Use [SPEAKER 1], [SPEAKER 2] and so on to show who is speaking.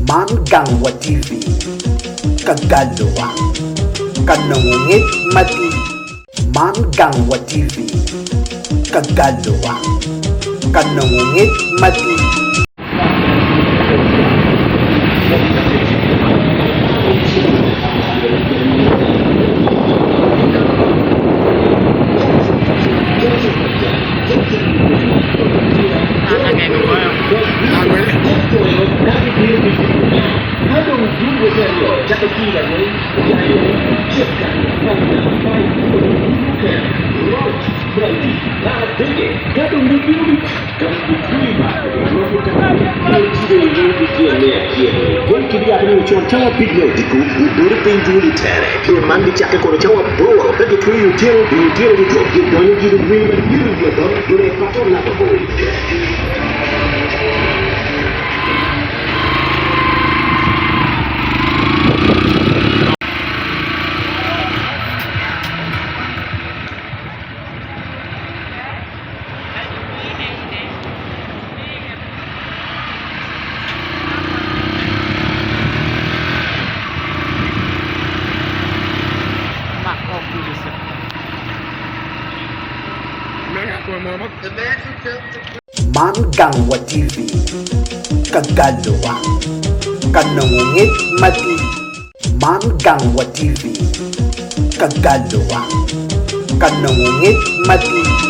[SPEAKER 1] Mangangwa TV Kagalawa Kanangungit Mati Mangangwa TV Kagalawa Kanangungit Mati
[SPEAKER 2] Chawa video diku udure penjuli tere pure mandi chake kono chawa bro pege tui utero di jo di donyo di win yuru di don dure pator na ko
[SPEAKER 1] Mangangwa TV Kagalawa Kanangungit Mati Mangangwa TV Kagalawa Kanangungit Mati